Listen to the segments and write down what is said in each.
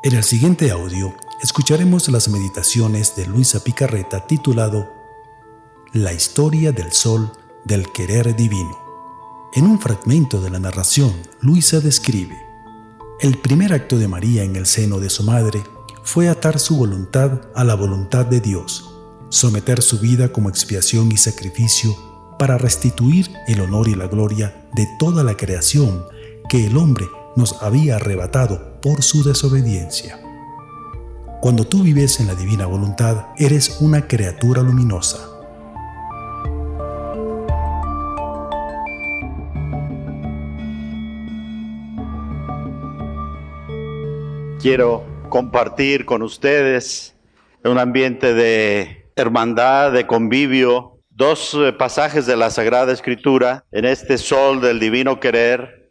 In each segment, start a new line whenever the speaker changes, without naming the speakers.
En el siguiente audio escucharemos las meditaciones de Luisa Picarreta titulado La historia del sol del querer divino. En un fragmento de la narración, Luisa describe: el primer acto de María en el seno de su madre fue atar su voluntad a la voluntad de Dios, someter su vida como expiación y sacrificio para restituir el honor y la gloria de toda la creación que el hombre nos había arrebatado por su desobediencia. Cuando tú vives en la divina voluntad, eres una criatura luminosa.
Quiero compartir con ustedes en un ambiente de hermandad, de convivio, dos pasajes de la Sagrada Escritura en este sol del divino querer.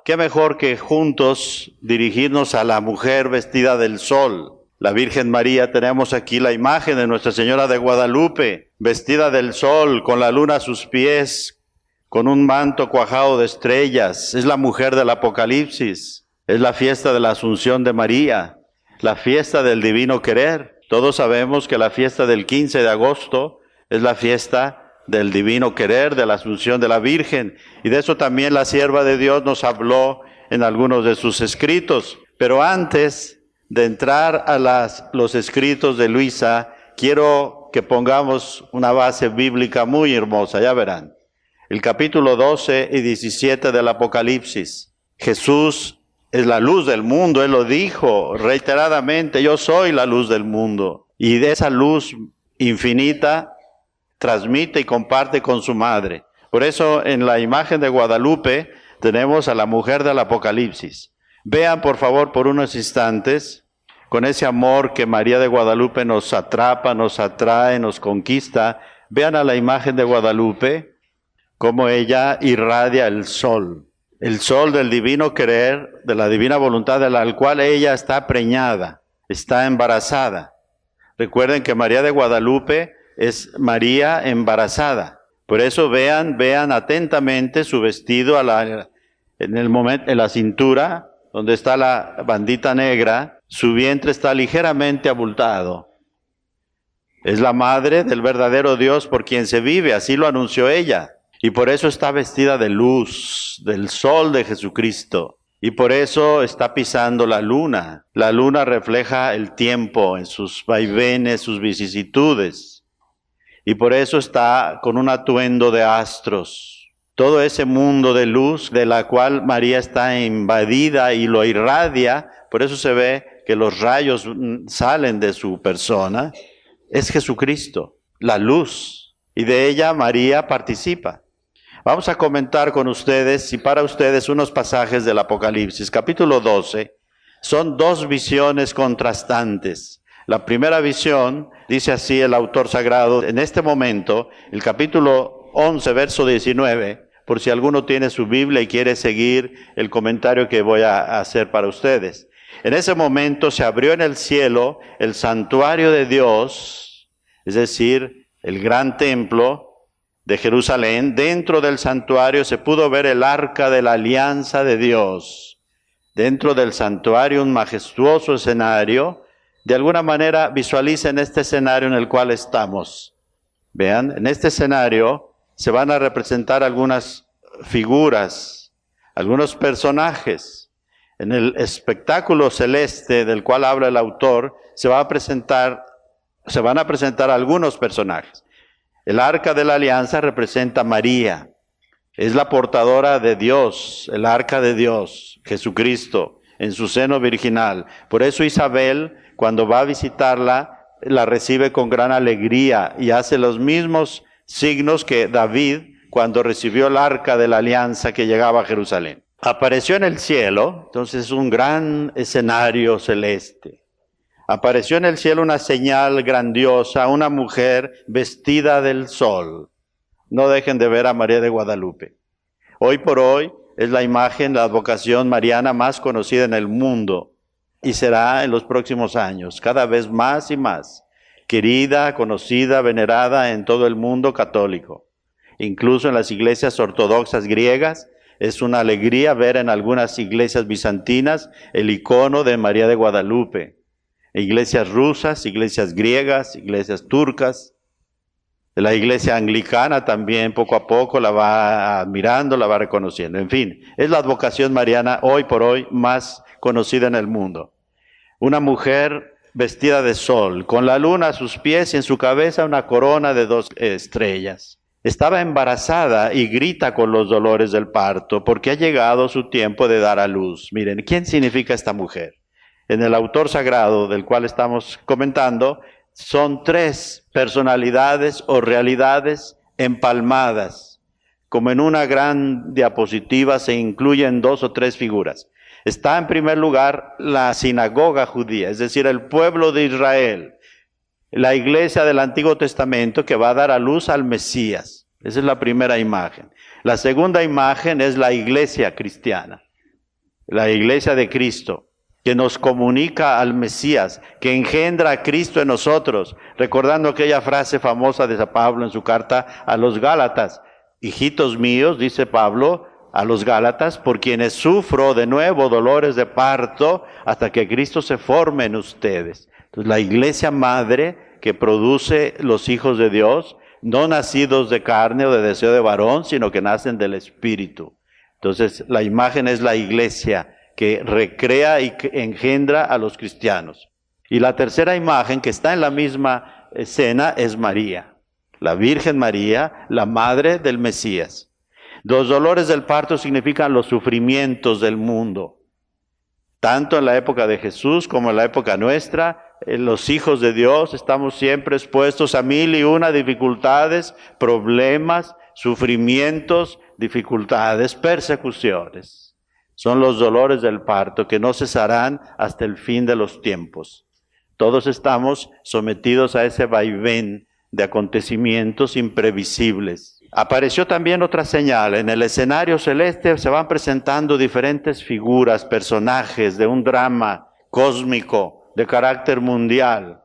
Qué mejor que juntos dirigirnos a la mujer vestida del sol, la Virgen María. Tenemos aquí la imagen de Nuestra Señora de Guadalupe, vestida del sol, con la luna a sus pies, con un manto cuajado de estrellas. Es la mujer del Apocalipsis. Es la fiesta de la Asunción de María, la fiesta del divino querer. Todos sabemos que la fiesta del 15 de agosto es la fiesta del divino querer, de la Asunción de la Virgen. Y de eso también la sierva de Dios nos habló en algunos de sus escritos. Pero antes de entrar a los escritos de Luisa, quiero que pongamos una base bíblica muy hermosa, ya verán. El capítulo 12 y 17 del Apocalipsis. Jesús es la luz del mundo, Él lo dijo reiteradamente: yo soy la luz del mundo. Y de esa luz infinita transmite y comparte con su madre. Por eso en la imagen de Guadalupe tenemos a la mujer del Apocalipsis. Vean por favor por unos instantes, con ese amor que María de Guadalupe nos atrapa, nos atrae, nos conquista. Vean a la imagen de Guadalupe, cómo ella irradia el sol del divino querer, de la divina voluntad, de la cual ella está preñada, está embarazada. Recuerden que María de Guadalupe es María embarazada. Por eso vean atentamente su vestido en la cintura, donde está la bandita negra. Su vientre está ligeramente abultado. Es la madre del verdadero Dios por quien se vive, así lo anunció ella. Y por eso está vestida de luz, del sol de Jesucristo. Y por eso está pisando la luna. La luna refleja el tiempo en sus vaivenes, sus vicisitudes. Y por eso está con un atuendo de astros. Todo ese mundo de luz de la cual María está invadida y lo irradia, por eso se ve que los rayos salen de su persona. Es Jesucristo, la luz. Y de ella María participa. Vamos a comentar con ustedes y para ustedes unos pasajes del Apocalipsis. Capítulo 12, son dos visiones contrastantes. La primera visión, dice así el autor sagrado, en este momento, el capítulo 11, verso 19, por si alguno tiene su Biblia y quiere seguir el comentario que voy a hacer para ustedes. En ese momento se abrió en el cielo el santuario de Dios, es decir, el gran templo de Jerusalén. Dentro del santuario se pudo ver el arca de la alianza de Dios. Dentro del santuario un majestuoso escenario. De alguna manera visualicen este escenario en el cual estamos. Vean, en este escenario se van a representar algunas figuras, algunos personajes. En el espectáculo celeste del cual habla el autor se van a presentar algunos personajes. El arca de la alianza representa a María. Es la portadora de Dios, el arca de Dios, Jesucristo, en su seno virginal. Por eso Isabel, cuando va a visitarla, la recibe con gran alegría y hace los mismos signos que David cuando recibió el arca de la alianza que llegaba a Jerusalén. Apareció en el cielo, entonces un gran escenario celeste. Apareció en el cielo una señal grandiosa, una mujer vestida del sol. No dejen de ver a María de Guadalupe. Hoy por hoy es la imagen, la advocación mariana más conocida en el mundo y será en los próximos años, cada vez más y más, querida, conocida, venerada en todo el mundo católico. Incluso en las iglesias ortodoxas griegas Es una alegría ver en algunas iglesias bizantinas el icono de María de Guadalupe. Iglesias rusas, iglesias griegas, iglesias turcas. La iglesia anglicana también poco a poco la va admirando, la va reconociendo. En fin, es la advocación mariana hoy por hoy más conocida en el mundo. Una mujer vestida de sol, con la luna a sus pies y en su cabeza una corona de 2 estrellas. Estaba embarazada y grita con los dolores del parto porque ha llegado su tiempo de dar a luz. Miren, ¿quién significa esta mujer? En el autor sagrado del cual estamos comentando, son 3 personalidades o realidades empalmadas. Como en una gran diapositiva se incluyen 2 o 3 figuras. Está en primer lugar la sinagoga judía, es decir, el pueblo de Israel, la iglesia del Antiguo Testamento que va a dar a luz al Mesías. Esa es la primera imagen. La segunda imagen es la iglesia cristiana, la iglesia de Cristo, que nos comunica al Mesías, que engendra a Cristo en nosotros, recordando aquella frase famosa de San Pablo en su carta a los Gálatas. Hijitos míos, dice Pablo a los Gálatas, por quienes sufro de nuevo dolores de parto hasta que Cristo se forme en ustedes. Entonces, la iglesia madre que produce los hijos de Dios, no nacidos de carne o de deseo de varón, sino que nacen del Espíritu. Entonces, la imagen es la iglesia que recrea y que engendra a los cristianos. Y la tercera imagen que está en la misma escena es María, la Virgen María, la madre del Mesías. Los dolores del parto significan los sufrimientos del mundo. Tanto en la época de Jesús como en la época nuestra, los hijos de Dios estamos siempre expuestos a 1001 dificultades, problemas, sufrimientos, dificultades, persecuciones. Son los dolores del parto que no cesarán hasta el fin de los tiempos. Todos estamos sometidos a ese vaivén de acontecimientos imprevisibles. Apareció también otra señal. En el escenario celeste se van presentando diferentes figuras, personajes de un drama cósmico de carácter mundial.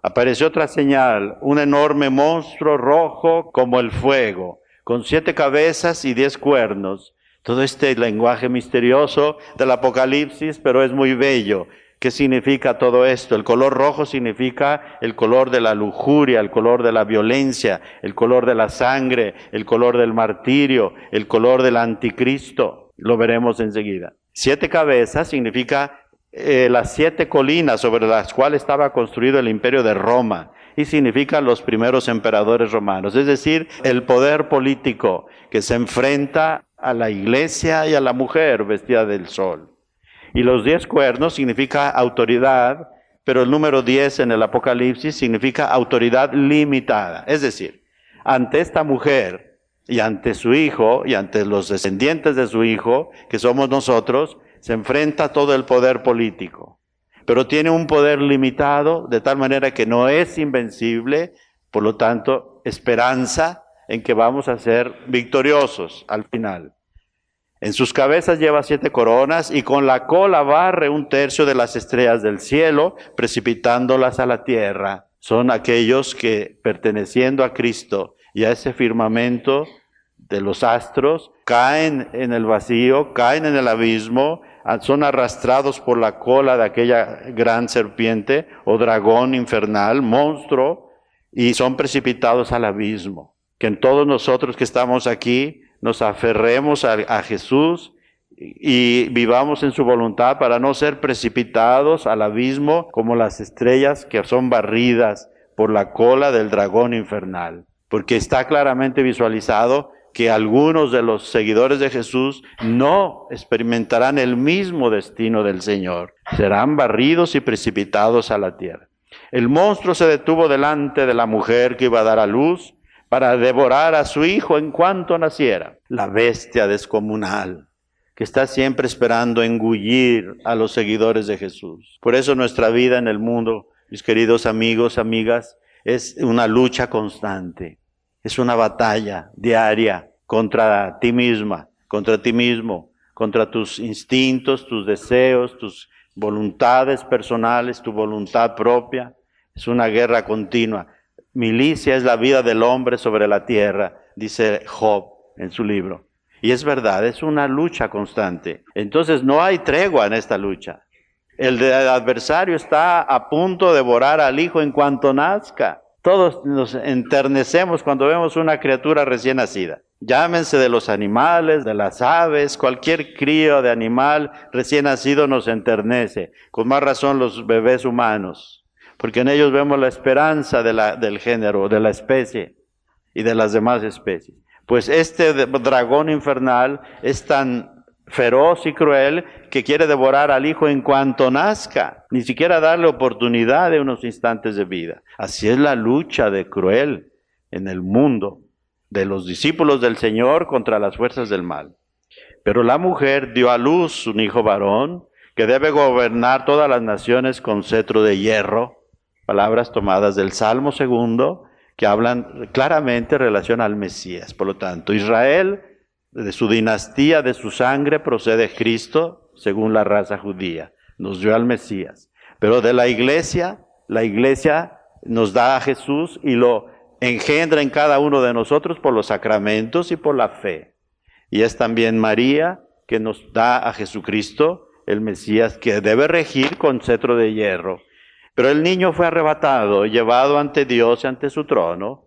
Apareció otra señal, un enorme monstruo rojo como el fuego, con 7 cabezas y 10 cuernos. Todo este lenguaje misterioso del Apocalipsis, pero es muy bello. ¿Qué significa todo esto? El color rojo significa el color de la lujuria, el color de la violencia, el color de la sangre, el color del martirio, el color del anticristo. Lo veremos enseguida. 7 cabezas significa las 7 colinas sobre las cuales estaba construido el imperio de Roma. Y significa los primeros emperadores romanos. Es decir, el poder político que se enfrenta a la iglesia y a la mujer vestida del sol. Y los 10 cuernos significa autoridad, pero el número 10 en el Apocalipsis significa autoridad limitada. Es decir, ante esta mujer y ante su hijo y ante los descendientes de su hijo, que somos nosotros, se enfrenta todo el poder político. Pero tiene un poder limitado, de tal manera que no es invencible, por lo tanto, esperanza en que vamos a ser victoriosos al final. En sus cabezas lleva 7 coronas y con la cola barre 1/3 de las estrellas del cielo, precipitándolas a la tierra. Son aquellos que, perteneciendo a Cristo y a ese firmamento de los astros, caen en el vacío, caen en el abismo, son arrastrados por la cola de aquella gran serpiente o dragón infernal, monstruo, y son precipitados al abismo. Que en todos nosotros que estamos aquí nos aferremos a Jesús y vivamos en su voluntad para no ser precipitados al abismo como las estrellas que son barridas por la cola del dragón infernal. Porque está claramente visualizado que algunos de los seguidores de Jesús no experimentarán el mismo destino del Señor. Serán barridos y precipitados a la tierra. El monstruo se detuvo delante de la mujer que iba a dar a luz para devorar a su hijo en cuanto naciera. La bestia descomunal que está siempre esperando engullir a los seguidores de Jesús. Por eso nuestra vida en el mundo, mis queridos amigos, amigas, es una lucha constante. Es una batalla diaria contra ti misma, contra ti mismo, contra tus instintos, tus deseos, tus voluntades personales, tu voluntad propia. Es una guerra continua. Milicia es la vida del hombre sobre la tierra, dice Job en su libro. Y es verdad, es una lucha constante. Entonces no hay tregua en esta lucha. El adversario está a punto de devorar al hijo en cuanto nazca. Todos nos enternecemos cuando vemos una criatura recién nacida. Llámense de los animales, de las aves, cualquier crío de animal recién nacido nos enternece. Con más razón los bebés humanos, porque en ellos vemos la esperanza del género, de la especie y de las demás especies. Pues este dragón infernal es tan feroz y cruel que quiere devorar al hijo en cuanto nazca, ni siquiera darle oportunidad de unos instantes de vida. Así es la lucha de cruel en el mundo de los discípulos del Señor contra las fuerzas del mal. Pero la mujer dio a luz un hijo varón que debe gobernar todas las naciones con cetro de hierro, palabras tomadas del Salmo 2, que hablan claramente en relación al Mesías. Por lo tanto, Israel, de su dinastía, de su sangre, procede Cristo, según la raza judía. Nos dio al Mesías. Pero de la iglesia nos da a Jesús y lo engendra en cada uno de nosotros por los sacramentos y por la fe. Y es también María que nos da a Jesucristo, el Mesías, que debe regir con cetro de hierro. Pero el niño fue arrebatado, llevado ante Dios y ante su trono.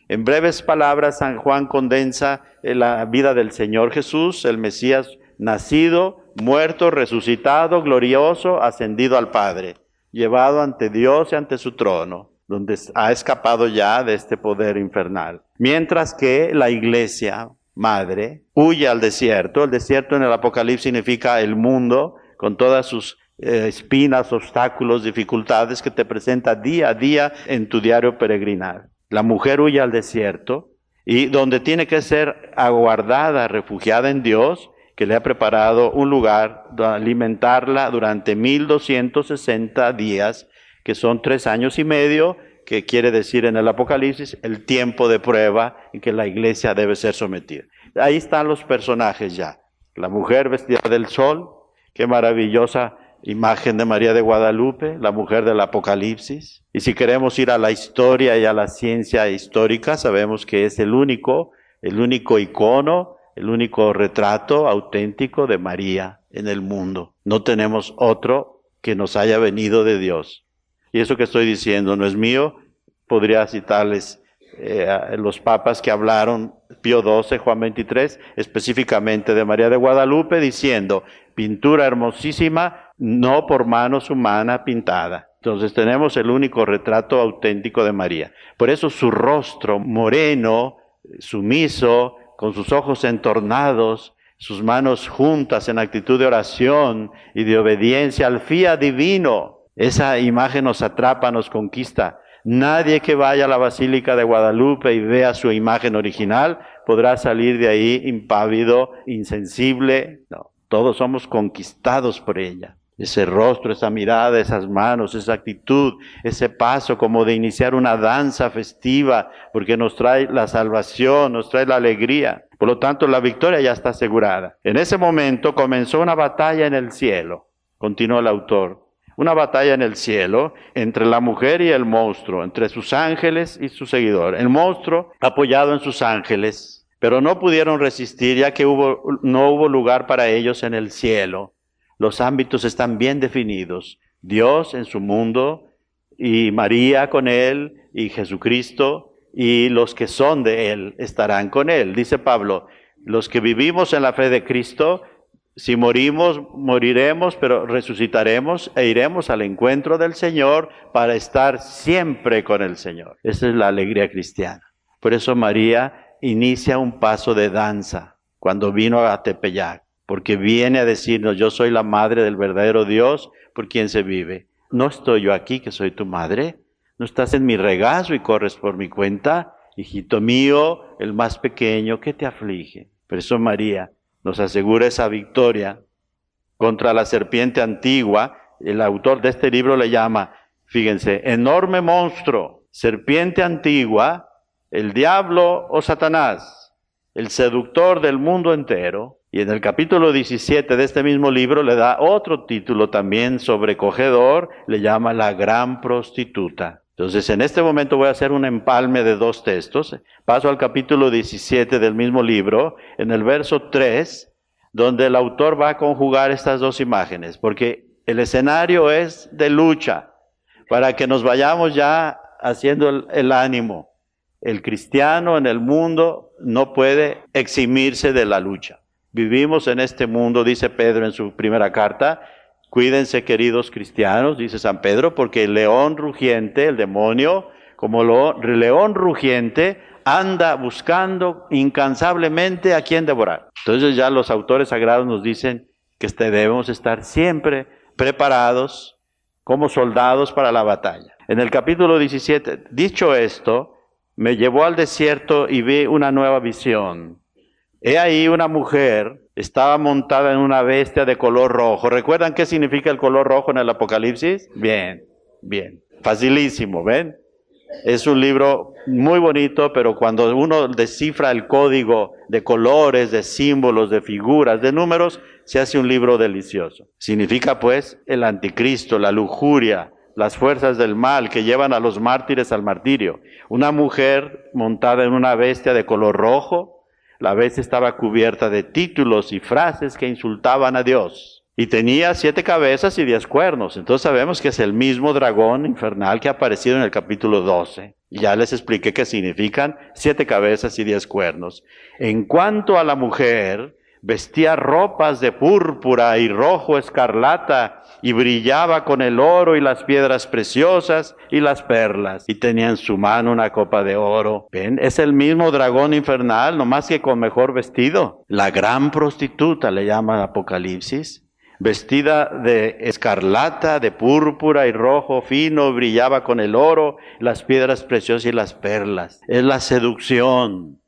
En breves palabras, San Juan condensa la vida del Señor Jesús, el Mesías nacido, muerto, resucitado, glorioso, ascendido al Padre, llevado ante Dios y ante su trono, donde ha escapado ya de este poder infernal. Mientras que la iglesia madre huye al desierto. El desierto en el Apocalipsis significa el mundo, con todas sus espinas, obstáculos, dificultades que te presenta día a día en tu diario peregrinar. La mujer huye al desierto y donde tiene que ser aguardada, refugiada en Dios, que le ha preparado un lugar donde alimentarla durante 1260 días, que son 3 años y medio, que quiere decir en el Apocalipsis el tiempo de prueba en que la iglesia debe ser sometida. Ahí están los personajes ya. La mujer vestida del sol, qué maravillosa imagen de María de Guadalupe, la mujer del Apocalipsis. Y si queremos ir a la historia y a la ciencia histórica, sabemos que es el único icono, el único retrato auténtico de María en el mundo. No tenemos otro que nos haya venido de Dios. Y eso que estoy diciendo no es mío, podría citarles los papas que hablaron, Pío XII, Juan XXIII, específicamente de María de Guadalupe, diciendo, pintura hermosísima, no por manos humanas pintada. Entonces tenemos el único retrato auténtico de María. Por eso su rostro moreno, sumiso, con sus ojos entornados, sus manos juntas en actitud de oración y de obediencia al fiat divino. Esa imagen nos atrapa, nos conquista. Nadie que vaya a la Basílica de Guadalupe y vea su imagen original podrá salir de ahí impávido, insensible. No, todos somos conquistados por ella. Ese rostro, esa mirada, esas manos, esa actitud, ese paso como de iniciar una danza festiva, porque nos trae la salvación, nos trae la alegría. Por lo tanto, la victoria ya está asegurada. En ese momento comenzó una batalla en el cielo, continuó el autor. Una batalla en el cielo entre la mujer y el monstruo, entre sus ángeles y su seguidor. El monstruo apoyado en sus ángeles, pero no pudieron resistir ya que no hubo lugar para ellos en el cielo. Los ámbitos están bien definidos. Dios en su mundo y María con él y Jesucristo y los que son de él estarán con él. Dice Pablo, los que vivimos en la fe de Cristo, si morimos, moriremos, pero resucitaremos e iremos al encuentro del Señor para estar siempre con el Señor. Esa es la alegría cristiana. Por eso María inicia un paso de danza cuando vino a Tepeyac, porque viene a decirnos, yo soy la madre del verdadero Dios por quien se vive. ¿No estoy yo aquí que soy tu madre? ¿No estás en mi regazo y corres por mi cuenta? Hijito mío, el más pequeño, ¿qué te aflige? Por eso María nos asegura esa victoria contra la serpiente antigua. El autor de este libro le llama, fíjense, enorme monstruo, serpiente antigua, el diablo o Satanás, el seductor del mundo entero. Y en el capítulo 17 de este mismo libro le da otro título también sobrecogedor, le llama la gran prostituta. Entonces, en este momento voy a hacer un empalme de dos textos. Paso al capítulo 17 del mismo libro, en el verso 3, donde el autor va a conjugar estas dos imágenes, porque el escenario es de lucha, para que nos vayamos ya haciendo el ánimo. El cristiano en el mundo no puede eximirse de la lucha. Vivimos en este mundo, dice Pedro en su primera carta. Cuídense, queridos cristianos, dice San Pedro, porque el león rugiente, el demonio, como león rugiente, anda buscando incansablemente a quien devorar. Entonces ya los autores sagrados nos dicen que debemos estar siempre preparados como soldados para la batalla. En el capítulo 17, dicho esto, me llevó al desierto y vi una nueva visión. He ahí una mujer, estaba montada en una bestia de color rojo. ¿Recuerdan qué significa el color rojo en el Apocalipsis? Bien. Facilísimo, ¿ven? Es un libro muy bonito, pero cuando uno descifra el código de colores, de símbolos, de figuras, de números, se hace un libro delicioso. Significa pues el anticristo, la lujuria, las fuerzas del mal que llevan a los mártires al martirio. Una mujer montada en una bestia de color rojo. La bestia estaba cubierta de títulos y frases que insultaban a Dios. Y tenía 7 cabezas y 10 cuernos. Entonces sabemos que es el mismo dragón infernal que ha aparecido en el capítulo 12. Y ya les expliqué qué significan 7 cabezas y 10 cuernos. En cuanto a la mujer, vestía ropas de púrpura y rojo escarlata, y brillaba con el oro y las piedras preciosas y las perlas, y tenía en su mano una copa de oro. ¿Ven? Es el mismo dragón infernal, nomás que con mejor vestido. La gran prostituta le llama Apocalipsis, vestida de escarlata, de púrpura y rojo fino, brillaba con el oro, las piedras preciosas y las perlas. Es la seducción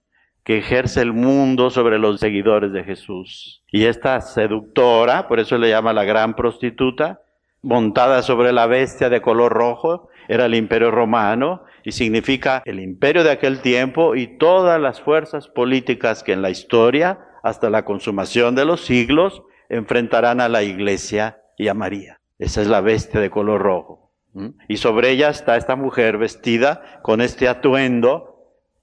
que ejerce el mundo sobre los seguidores de Jesús. Y esta seductora, por eso le llama la gran prostituta, montada sobre la bestia de color rojo, era el imperio romano, y significa el imperio de aquel tiempo y todas las fuerzas políticas que en la historia, hasta la consumación de los siglos, enfrentarán a la iglesia y a María. Esa es la bestia de color rojo. Y sobre ella está esta mujer vestida con este atuendo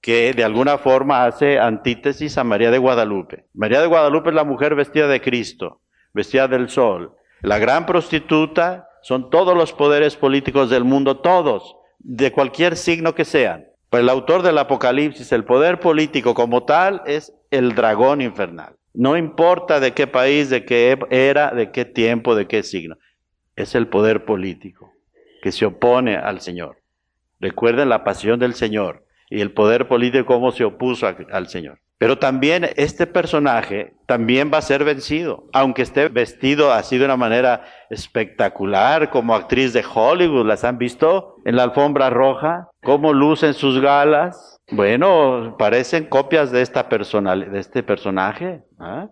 que de alguna forma hace antítesis a María de Guadalupe. María de Guadalupe es la mujer vestida de Cristo, vestida del sol. La gran prostituta son todos los poderes políticos del mundo, todos, de cualquier signo que sean. Pero el autor del Apocalipsis, el poder político como tal, es el dragón infernal. No importa de qué país, de qué era, de qué tiempo, de qué signo. Es el poder político que se opone al Señor. Recuerden la pasión del Señor. Y el poder político cómo se opuso al Señor. Pero también este personaje también va a ser vencido. Aunque esté vestido así de una manera espectacular, como actriz de Hollywood, ¿las han visto en la alfombra roja? ¿Cómo lucen sus galas? Bueno, parecen copias de este personaje.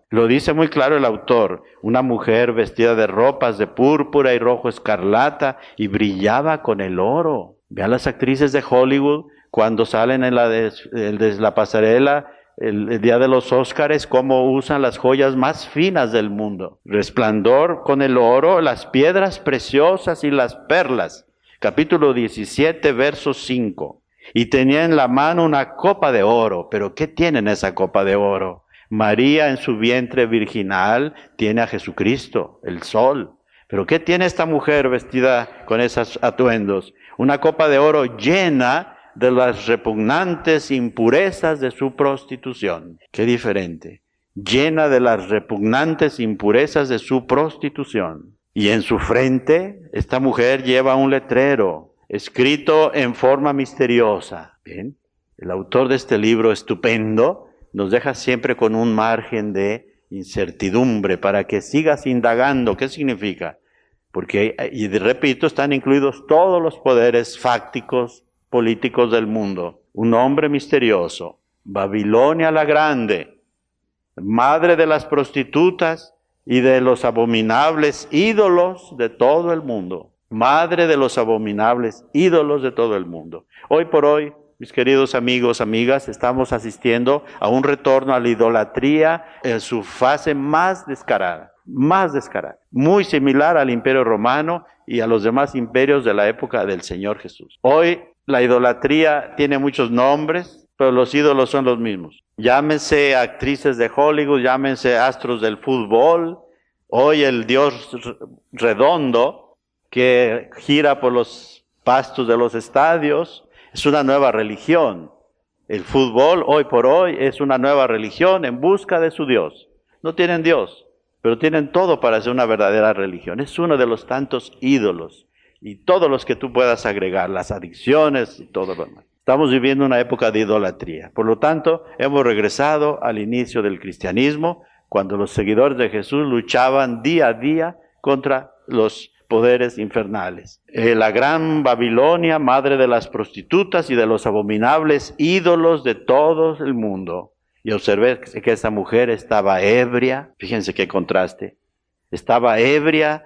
Lo dice muy claro el autor. Una mujer vestida de ropas de púrpura y rojo escarlata y brillaba con el oro. Vean las actrices de Hollywood cuando salen en la pasarela, el día de los Óscares, cómo usan las joyas más finas del mundo. Resplandor con el oro, las piedras preciosas y las perlas. Capítulo 17, verso 5. Y tenía en la mano una copa de oro. ¿Pero qué tiene en esa copa de oro? María en su vientre virginal tiene a Jesucristo, el sol. ¿Pero qué tiene esta mujer vestida con esos atuendos? Una copa de oro llena de las repugnantes impurezas de su prostitución. Qué diferente. Llena de las repugnantes impurezas de su prostitución. Y en su frente, esta mujer lleva un letrero, escrito en forma misteriosa. ¿Ven? El autor de este libro estupendo nos deja siempre con un margen de incertidumbre para que sigas indagando. ¿Qué significa? Porque, y repito, están incluidos todos los poderes fácticos, políticos del mundo. Un hombre misterioso, Babilonia la Grande, madre de las prostitutas y de los abominables ídolos de todo el mundo. Madre de los abominables ídolos de todo el mundo. Hoy por hoy, mis queridos amigos, amigas, estamos asistiendo a un retorno a la idolatría en su fase más descarada. más descarada, muy similar al Imperio Romano y a los demás imperios de la época del Señor Jesús. Hoy la idolatría tiene muchos nombres, pero los ídolos son los mismos. Llámense actrices de Hollywood, llámense astros del fútbol. Hoy el Dios redondo que gira por los pastos de los estadios es una nueva religión. El fútbol hoy por hoy es una nueva religión en busca de su Dios. No tienen Dios, pero tienen todo para ser una verdadera religión. Es uno de los tantos ídolos y todos los que tú puedas agregar, las adicciones y todo lo demás. Estamos viviendo una época de idolatría. Por lo tanto, hemos regresado al inicio del cristianismo, cuando los seguidores de Jesús luchaban día a día contra los poderes infernales. La gran Babilonia, madre de las prostitutas y de los abominables ídolos de todo el mundo. Y observé que esa mujer estaba ebria, fíjense qué contraste, estaba ebria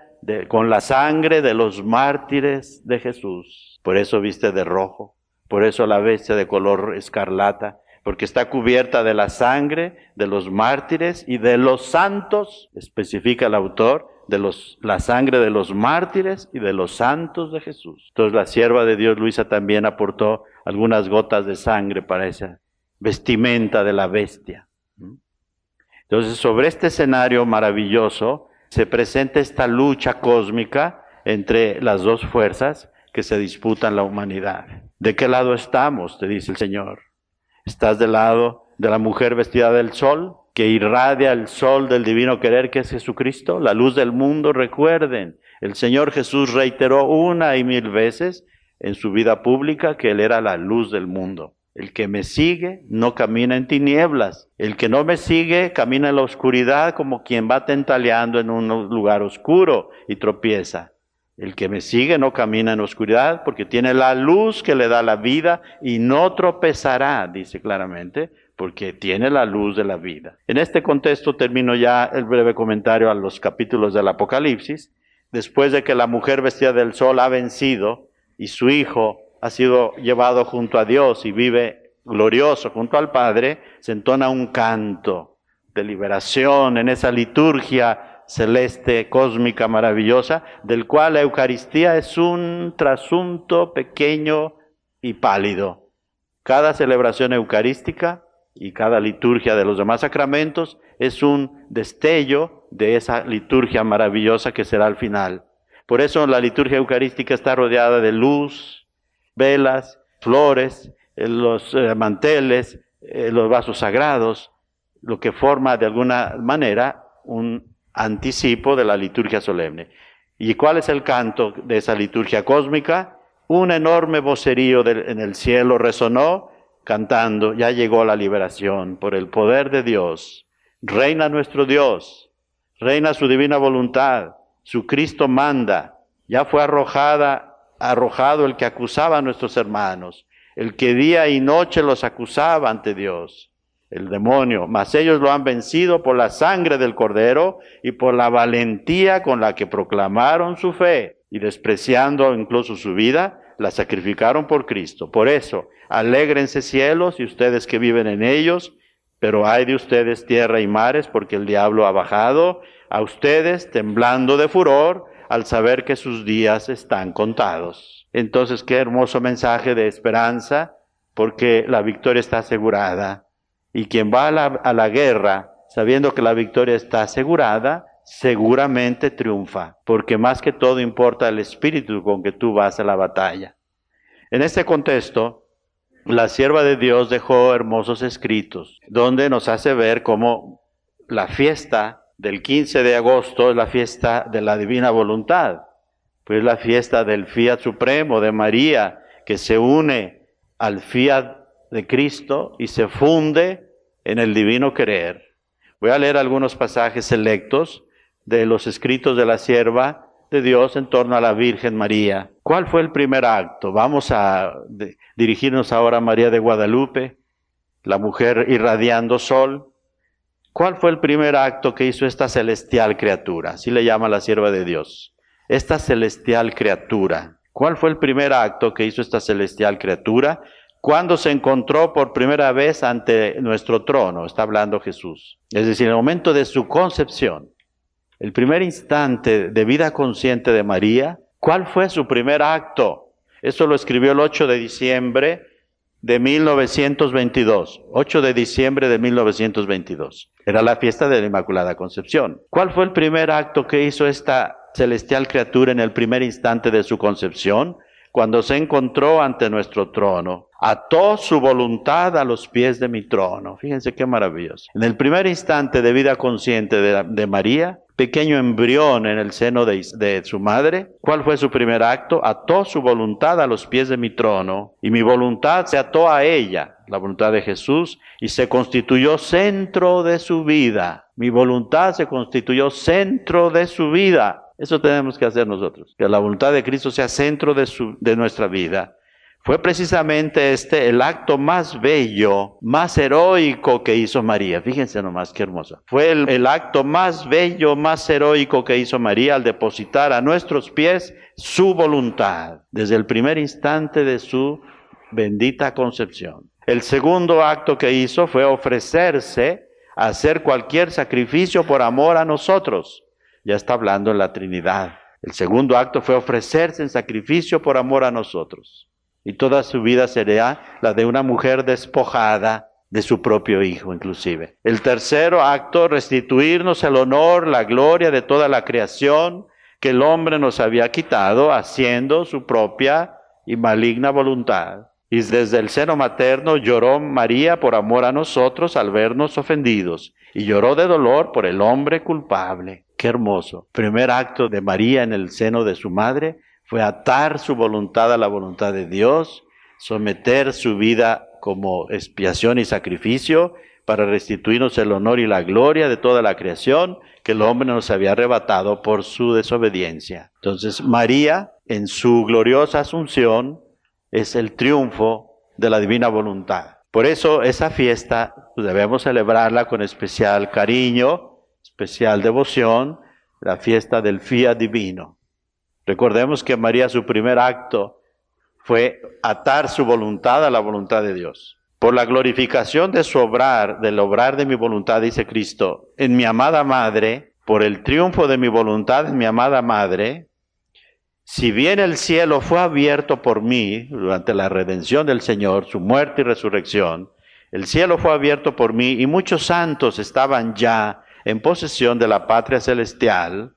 con la sangre de los mártires de Jesús. Por eso viste de rojo, por eso la veste de color escarlata, porque está cubierta de la sangre de los mártires y de los santos, especifica el autor, la sangre de los mártires y de los santos de Jesús. Entonces la sierva de Dios Luisa también aportó algunas gotas de sangre para esa vestimenta de la bestia. Entonces, sobre este escenario maravilloso se presenta esta lucha cósmica entre las dos fuerzas que se disputan la humanidad. ¿De qué lado estamos?, te dice el Señor. ¿Estás del lado de la mujer vestida del sol, que irradia el sol del divino querer que es Jesucristo, la luz del mundo? Recuerden, el Señor Jesús reiteró 1 y 1000 veces en su vida pública que Él era la luz del mundo. El que me sigue no camina en tinieblas. El que no me sigue camina en la oscuridad como quien va tentaleando en un lugar oscuro y tropieza. El que me sigue no camina en oscuridad porque tiene la luz que le da la vida y no tropezará, dice claramente, porque tiene la luz de la vida. En este contexto termino ya el breve comentario a los capítulos del Apocalipsis. Después de que la mujer vestida del sol ha vencido y su hijo ha sido llevado junto a Dios y vive glorioso junto al Padre, se entona un canto de liberación en esa liturgia celeste, cósmica, maravillosa, del cual la Eucaristía es un trasunto pequeño y pálido. Cada celebración eucarística y cada liturgia de los demás sacramentos es un destello de esa liturgia maravillosa que será al final. Por eso la liturgia eucarística está rodeada de luz, velas, flores, los manteles, los vasos sagrados, lo que forma de alguna manera un anticipo de la liturgia solemne. ¿Y cuál es el canto de esa liturgia cósmica? Un enorme vocerío en el cielo resonó, cantando, ya llegó la liberación por el poder de Dios. Reina nuestro Dios, reina su divina voluntad, su Cristo manda, ya fue arrojado el que acusaba a nuestros hermanos, el que día y noche los acusaba ante Dios, el demonio, mas ellos lo han vencido por la sangre del Cordero y por la valentía con la que proclamaron su fe, y despreciando incluso su vida, la sacrificaron por Cristo. Por eso, alégrense cielos y ustedes que viven en ellos, pero ay de ustedes tierra y mares, porque el diablo ha bajado a ustedes temblando de furor al saber que sus días están contados. Entonces, qué hermoso mensaje de esperanza, porque la victoria está asegurada. Y quien va a la guerra, sabiendo que la victoria está asegurada, seguramente triunfa, porque más que todo importa el espíritu con que tú vas a la batalla. En este contexto, la sierva de Dios dejó hermosos escritos, donde nos hace ver cómo la fiesta del 15 de agosto es la fiesta de la divina voluntad, pues la fiesta del fiat supremo de María, que se une al fiat de Cristo y se funde en el divino querer. Voy a leer algunos pasajes selectos de los escritos de la sierva de Dios en torno a la Virgen María. ¿Cuál fue el primer acto? Vamos a dirigirnos ahora a María de Guadalupe, la mujer irradiando sol. ¿Cuál fue el primer acto que hizo esta celestial criatura? Así le llama la sierva de Dios. Esta celestial criatura. ¿Cuál fue el primer acto que hizo esta celestial criatura? Cuando se encontró por primera vez ante nuestro trono, está hablando Jesús. Es decir, en el momento de su concepción. el primer instante de vida consciente de María, ¿cuál fue su primer acto? Eso lo escribió el 8 de diciembre de 1922. 8 de diciembre de 1922. Era la fiesta de la Inmaculada Concepción. ¿Cuál fue el primer acto que hizo esta celestial criatura en el primer instante de su concepción? Cuando se encontró ante nuestro trono, ató su voluntad a los pies de mi trono. Fíjense qué maravilloso. En el primer instante de vida consciente de María, pequeño embrión en el seno de su madre, ¿cuál fue su primer acto? Ató su voluntad a los pies de mi trono, y mi voluntad se ató a ella, la voluntad de Jesús, y se constituyó centro de su vida. Mi voluntad se constituyó centro de su vida. Eso tenemos que hacer nosotros, que la voluntad de Cristo sea centro de nuestra vida. Fue precisamente el acto más bello, más heroico que hizo María. Fíjense nomás qué hermoso. Fue el acto más bello, más heroico que hizo María al depositar a nuestros pies su voluntad, desde el primer instante de su bendita concepción. El segundo acto que hizo fue ofrecerse a hacer cualquier sacrificio por amor a nosotros. Ya está hablando en la Trinidad. El segundo acto fue ofrecerse en sacrificio por amor a nosotros. Y toda su vida sería la de una mujer despojada de su propio Hijo, inclusive. El tercer acto, restituirnos el honor, la gloria de toda la creación que el hombre nos había quitado, haciendo su propia y maligna voluntad. Y desde el seno materno lloró María por amor a nosotros al vernos ofendidos, y lloró de dolor por el hombre culpable. ¡Qué hermoso! Primer acto de María en el seno de su madre fue atar su voluntad a la voluntad de Dios, someter su vida como expiación y sacrificio para restituirnos el honor y la gloria de toda la creación que el hombre nos había arrebatado por su desobediencia. Entonces María, en su gloriosa asunción, es el triunfo de la divina voluntad. Por eso esa fiesta debemos celebrarla con especial cariño, especial devoción, la fiesta del Fiat Divino. Recordemos que María, su primer acto fue atar su voluntad a la voluntad de Dios. Por la glorificación de su obrar, del obrar de mi voluntad, dice Cristo, en mi amada madre, por el triunfo de mi voluntad en mi amada madre, si bien el cielo fue abierto por mí durante la redención del Señor, su muerte y resurrección, el cielo fue abierto por mí y muchos santos estaban ya en posesión de la patria celestial.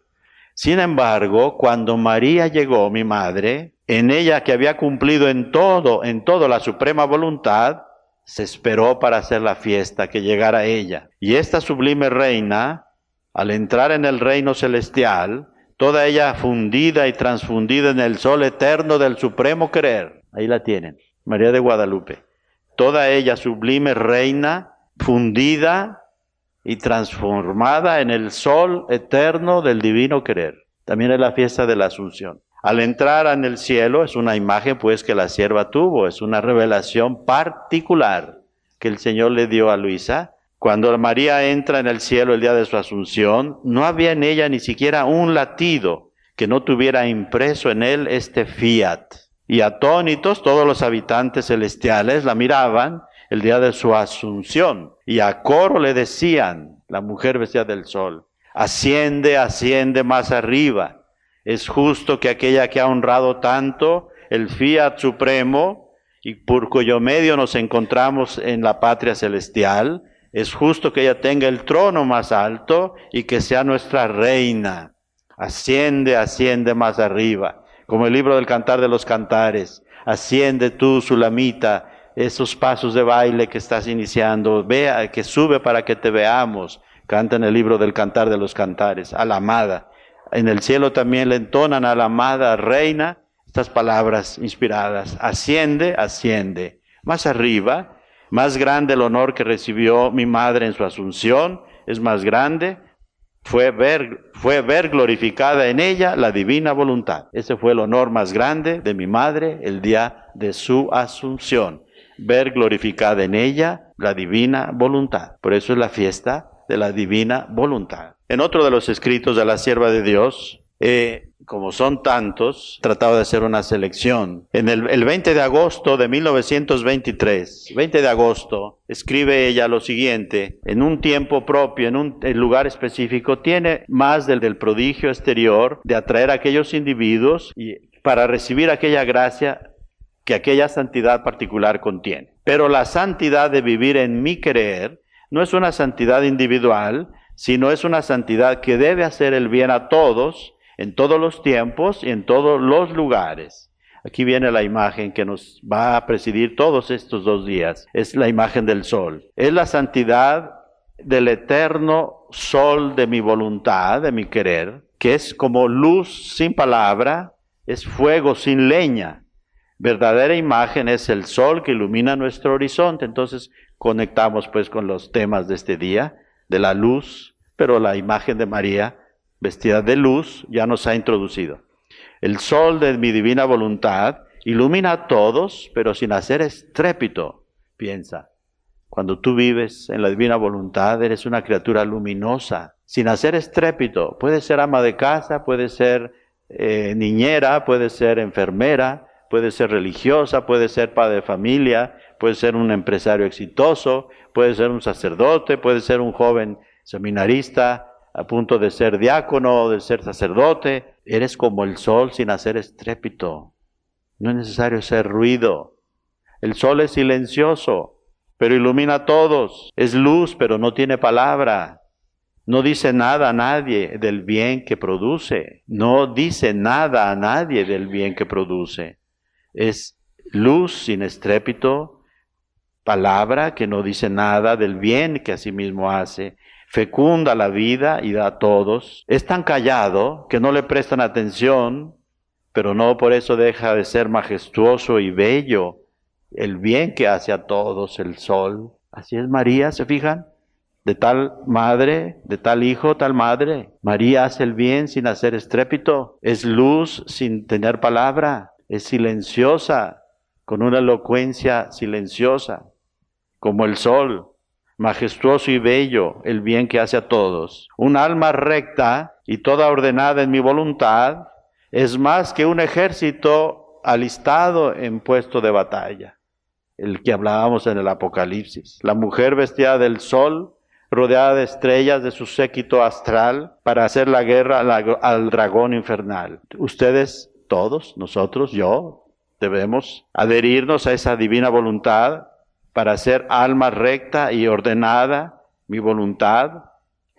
Sin embargo, cuando María llegó, mi madre, en ella que había cumplido en todo la suprema voluntad, se esperó para hacer la fiesta que llegara ella. Y esta sublime reina, al entrar en el reino celestial, toda ella fundida y transfundida en el sol eterno del supremo querer. Ahí la tienen, María de Guadalupe. Toda ella sublime reina, fundida y transformada en el sol eterno del divino querer. También es la fiesta de la Asunción. Al entrar en el cielo, es una imagen pues que la sierva tuvo, es una revelación particular que el Señor le dio a Luisa. Cuando María entra en el cielo el día de su Asunción, no había en ella ni siquiera un latido que no tuviera impreso en él este fiat. Y atónitos todos los habitantes celestiales la miraban el día de su Asunción, y a coro le decían, la mujer vestida del sol, asciende, asciende más arriba. Es justo que aquella que ha honrado tanto el fiat supremo, y por cuyo medio nos encontramos en la patria celestial, es justo que ella tenga el trono más alto y que sea nuestra reina. Asciende, asciende más arriba. Como el libro del Cantar de los Cantares, asciende tú, Sulamita, esos pasos de baile que estás iniciando, vea que sube para que te veamos. Canta en el libro del Cantar de los Cantares, a la amada. En el cielo también le entonan a la amada reina estas palabras inspiradas. Asciende, asciende. Más arriba, más grande el honor que recibió mi madre en su Asunción, es más grande, fue ver glorificada en ella la divina voluntad. Ese fue el honor más grande de mi madre el día de su Asunción. Ver glorificada en ella la divina voluntad. Por eso es la fiesta de la divina voluntad. En otro de los escritos de la sierva de Dios, como son tantos, he tratado de hacer una selección. El 20 de agosto de 1923, 20 de agosto, escribe ella lo siguiente: en un tiempo propio, en un lugar específico, tiene más del prodigio exterior de atraer a aquellos individuos y para recibir aquella gracia que aquella santidad particular contiene. Pero la santidad de vivir en mi querer no es una santidad individual, sino es una santidad que debe hacer el bien a todos, en todos los tiempos y en todos los lugares. Aquí viene la imagen que nos va a presidir todos estos 2 días. Es la imagen del sol. Es la santidad del eterno sol de mi voluntad, de mi querer, que es como luz sin palabra, es fuego sin leña. Verdadera imagen es el sol que ilumina nuestro horizonte. Entonces conectamos pues con los temas de este día, de la luz, pero la imagen de María vestida de luz ya nos ha introducido. El sol de mi divina voluntad ilumina a todos, pero sin hacer estrépito. Piensa, cuando tú vives en la divina voluntad, eres una criatura luminosa, sin hacer estrépito. Puede ser ama de casa, puede ser niñera, puede ser enfermera, puede ser religiosa, puede ser padre de familia, puede ser un empresario exitoso, puede ser un sacerdote, puede ser un joven seminarista a punto de ser diácono o de ser sacerdote. Eres como el sol sin hacer estrépito. No es necesario hacer ruido. El sol es silencioso, pero ilumina a todos. Es luz, pero no tiene palabra. No dice nada a nadie del bien que produce. No dice nada a nadie del bien que produce. Es luz sin estrépito, palabra que no dice nada del bien que a sí mismo hace, fecunda la vida y da a todos. Es tan callado que no le prestan atención, pero no por eso deja de ser majestuoso y bello el bien que hace a todos el sol. Así es María, ¿se fijan? De tal madre, de tal hijo, tal madre. María hace el bien sin hacer estrépito. Es luz sin tener palabra. Es silenciosa, con una elocuencia silenciosa, como el sol, majestuoso y bello, el bien que hace a todos. Un alma recta y toda ordenada en mi voluntad es más que un ejército alistado en puesto de batalla, el que hablábamos en el Apocalipsis. La mujer vestida del sol, rodeada de estrellas de su séquito astral, para hacer la guerra al dragón infernal. Ustedes, todos, nosotros, yo, debemos adherirnos a esa divina voluntad para ser alma recta y ordenada. Mi voluntad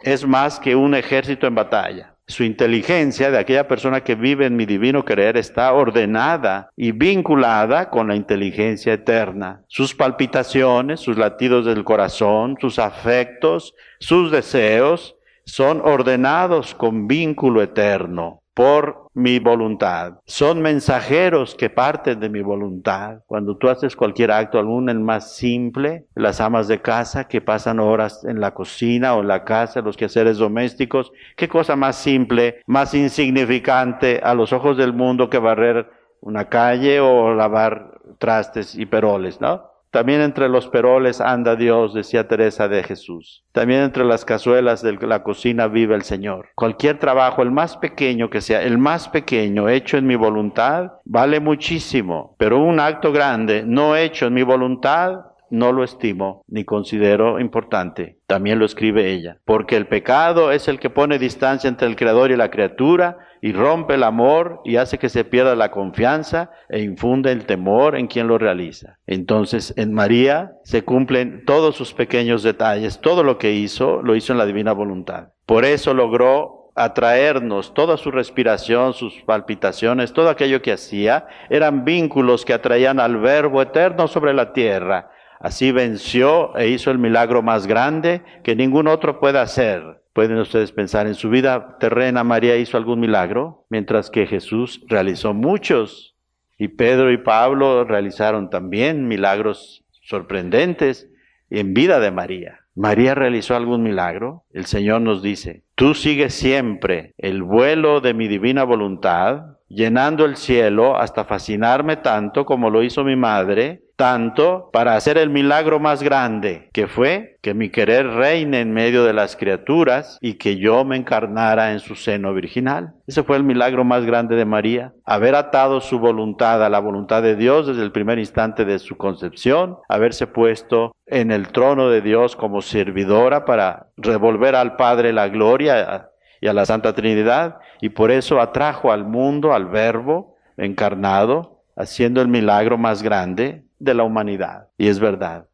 es más que un ejército en batalla. Su inteligencia de aquella persona que vive en mi divino querer está ordenada y vinculada con la inteligencia eterna. Sus palpitaciones, sus latidos del corazón, sus afectos, sus deseos son ordenados con vínculo eterno por mi voluntad. Son mensajeros que parten de mi voluntad. Cuando tú haces cualquier acto, aún el más simple, las amas de casa que pasan horas en la cocina o en la casa, los quehaceres domésticos, qué cosa más simple, más insignificante a los ojos del mundo que barrer una calle o lavar trastes y peroles, ¿no? También entre los peroles anda Dios, decía Teresa de Jesús. También entre las cazuelas de la cocina vive el Señor. Cualquier trabajo, el más pequeño que sea, el más pequeño, hecho en mi voluntad, vale muchísimo. Pero un acto grande, no hecho en mi voluntad, no lo estimo ni considero importante. También lo escribe ella. Porque el pecado es el que pone distancia entre el Creador y la criatura, y rompe el amor y hace que se pierda la confianza e infunde el temor en quien lo realiza. Entonces en María se cumplen todos sus pequeños detalles. Todo lo que hizo, lo hizo en la divina voluntad. Por eso logró atraernos. Toda su respiración, sus palpitaciones, todo aquello que hacía, eran vínculos que atraían al Verbo eterno sobre la tierra. Así venció e hizo el milagro más grande que ningún otro puede hacer. ¿Pueden ustedes pensar en su vida terrena? María hizo algún milagro, mientras que Jesús realizó muchos. Y Pedro y Pablo realizaron también milagros sorprendentes en vida de María. ¿María realizó algún milagro? El Señor nos dice: tú sigues siempre el vuelo de mi divina voluntad, llenando el cielo hasta fascinarme tanto como lo hizo mi madre, tanto para hacer el milagro más grande, que fue que mi querer reine en medio de las criaturas y que yo me encarnara en su seno virginal. Ese fue el milagro más grande de María, haber atado su voluntad a la voluntad de Dios desde el primer instante de su concepción, haberse puesto en el trono de Dios como servidora para devolver al Padre la gloria y a la Santa Trinidad, y por eso atrajo al mundo al Verbo encarnado, haciendo el milagro más grande de la humanidad. Y es verdad,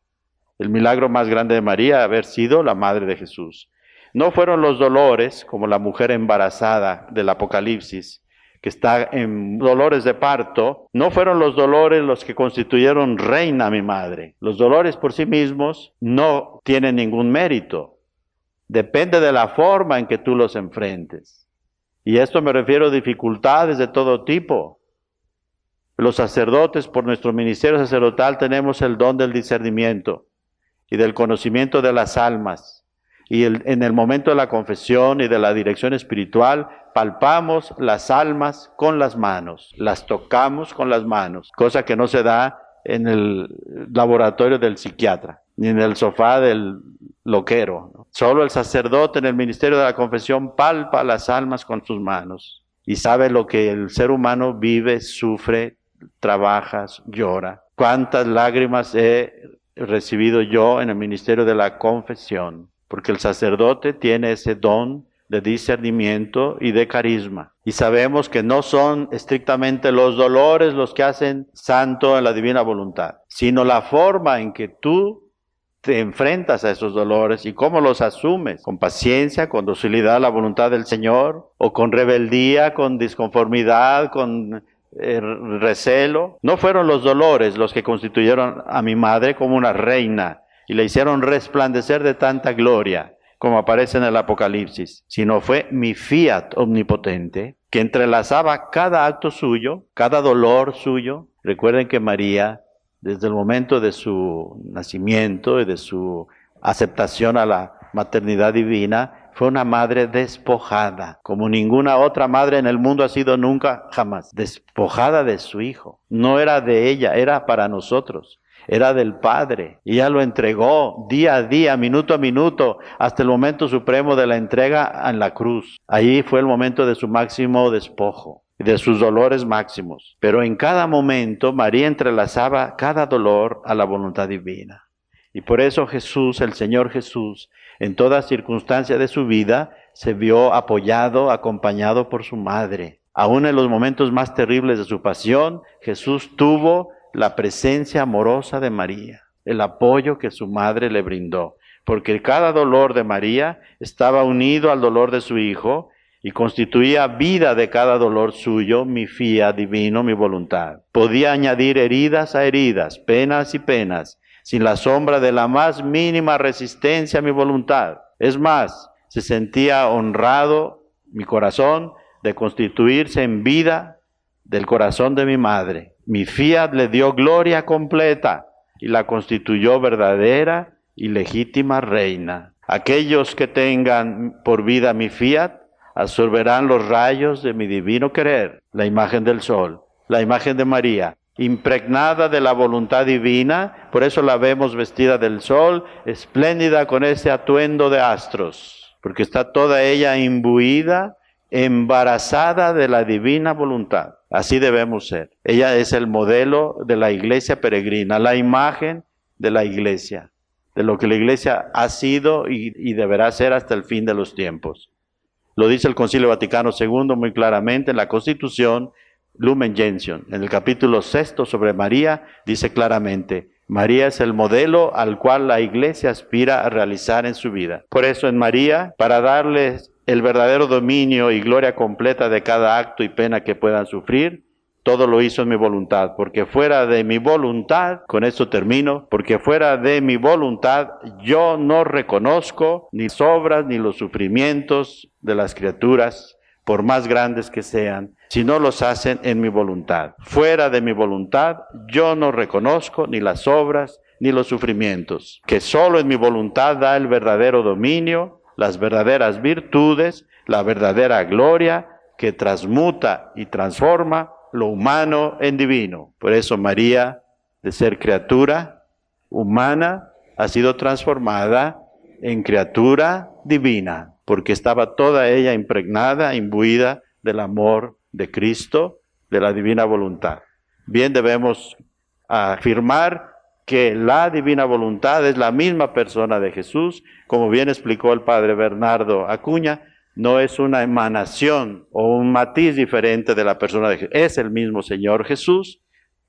el milagro más grande de María, haber sido la madre de Jesús. No fueron los dolores, como la mujer embarazada del Apocalipsis, que está en dolores de parto, no fueron los dolores los que constituyeron reina a mi madre. Los dolores por sí mismos no tienen ningún mérito. Depende de la forma en que tú los enfrentes. Y esto me refiero a dificultades de todo tipo. Los sacerdotes, por nuestro ministerio sacerdotal, tenemos el don del discernimiento y del conocimiento de las almas. Y en el momento de la confesión y de la dirección espiritual, palpamos las almas con las manos, las tocamos con las manos, cosa que no se da en el laboratorio del psiquiatra, ni en el sofá del loquero, ¿no? Solo el sacerdote en el ministerio de la confesión palpa las almas con sus manos y sabe lo que el ser humano vive, sufre, trabaja, llora. ¿Cuántas lágrimas he recibido yo en el ministerio de la confesión? Porque el sacerdote tiene ese don de discernimiento y de carisma. Y sabemos que no son estrictamente los dolores los que hacen santo en la divina voluntad, sino la forma en que tú te enfrentas a esos dolores y cómo los asumes, con paciencia, con docilidad a la voluntad del Señor, o con rebeldía, con disconformidad, con recelo. No fueron los dolores los que constituyeron a mi madre como una reina y le hicieron resplandecer de tanta gloria, como aparece en el Apocalipsis, sino fue mi fiat omnipotente, que entrelazaba cada acto suyo, cada dolor suyo. Recuerden que María, desde el momento de su nacimiento y de su aceptación a la maternidad divina, fue una madre despojada, como ninguna otra madre en el mundo ha sido nunca, jamás. Despojada de su hijo. No era de ella, era para nosotros. Era del Padre, y ella lo entregó día a día, minuto a minuto, hasta el momento supremo de la entrega en la cruz. Allí fue el momento de su máximo despojo, de sus dolores máximos. Pero en cada momento María entrelazaba cada dolor a la voluntad divina. Y por eso Jesús, el Señor Jesús, en toda circunstancia de su vida, se vio apoyado, acompañado por su madre. Aún en los momentos más terribles de su pasión, Jesús tuvo la presencia amorosa de María, el apoyo que su madre le brindó, porque cada dolor de María estaba unido al dolor de su hijo y constituía vida de cada dolor suyo, mi fiat divino, mi voluntad. Podía añadir heridas a heridas, penas y penas, sin la sombra de la más mínima resistencia a mi voluntad. Es más, se sentía honrado mi corazón de constituirse en vida del corazón de mi madre. Mi fiat le dio gloria completa y la constituyó verdadera y legítima reina. Aquellos que tengan por vida mi fiat absorberán los rayos de mi divino querer, la imagen del sol, la imagen de María, impregnada de la voluntad divina. Por eso la vemos vestida del sol, espléndida con ese atuendo de astros, porque está toda ella imbuida, embarazada de la divina voluntad. Así debemos ser. Ella es el modelo de la iglesia peregrina, la imagen de la iglesia, de lo que la iglesia ha sido y deberá ser hasta el fin de los tiempos. Lo dice el Concilio Vaticano II muy claramente en la Constitución Lumen Gentium. En el capítulo 6 sobre María dice claramente: María es el modelo al cual la iglesia aspira a realizar en su vida. Por eso en María, para darles el verdadero dominio y gloria completa de cada acto y pena que puedan sufrir, todo lo hizo en mi voluntad, porque fuera de mi voluntad, con esto termino, porque fuera de mi voluntad yo no reconozco ni las obras ni los sufrimientos de las criaturas, por más grandes que sean, si no los hacen en mi voluntad. Fuera de mi voluntad yo no reconozco ni las obras ni los sufrimientos, que solo en mi voluntad da el verdadero dominio, las verdaderas virtudes, la verdadera gloria que transmuta y transforma lo humano en divino. Por eso María de ser criatura humana, ha sido transformada en criatura divina, porque estaba toda ella impregnada, imbuida del amor de Cristo, de la divina voluntad. Bien, debemos afirmar que la divina voluntad es la misma persona de Jesús, como bien explicó el padre Bernardo Acuña, no es una emanación o un matiz diferente de la persona de Jesús, es el mismo Señor Jesús,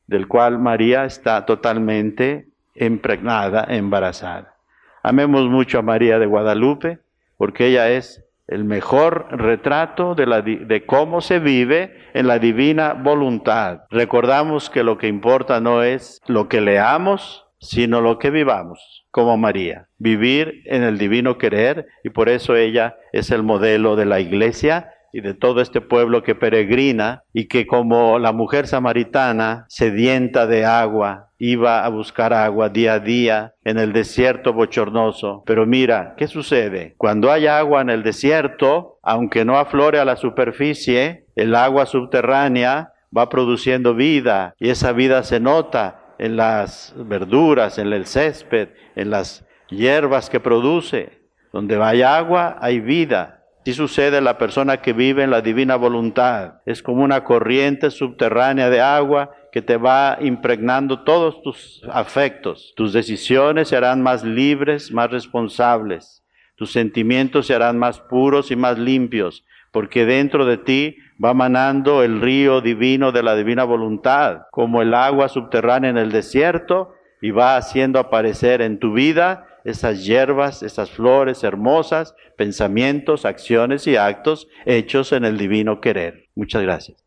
del cual María está totalmente impregnada, embarazada. Amemos mucho a María de Guadalupe, porque ella es el mejor retrato de cómo se vive en la divina voluntad. Recordamos que lo que importa no es lo que leamos, sino lo que vivamos, como María. Vivir en el divino querer, y por eso ella es el modelo de la Iglesia y de todo este pueblo que peregrina, y que como la mujer samaritana, sedienta de agua, iba a buscar agua día a día en el desierto bochornoso. Pero mira, ¿qué sucede? Cuando hay agua en el desierto, aunque no aflore a la superficie, el agua subterránea va produciendo vida, y esa vida se nota en las verduras, en el césped, en las hierbas que produce. Donde hay agua, hay vida. Así sucede la persona que vive en la divina voluntad. Es como una corriente subterránea de agua que te va impregnando todos tus afectos. Tus decisiones se harán más libres, más responsables. Tus sentimientos se harán más puros y más limpios, porque dentro de ti va manando el río divino de la divina voluntad, como el agua subterránea en el desierto, y va haciendo aparecer en tu vida esas hierbas, esas flores hermosas, pensamientos, acciones y actos hechos en el divino querer. Muchas gracias.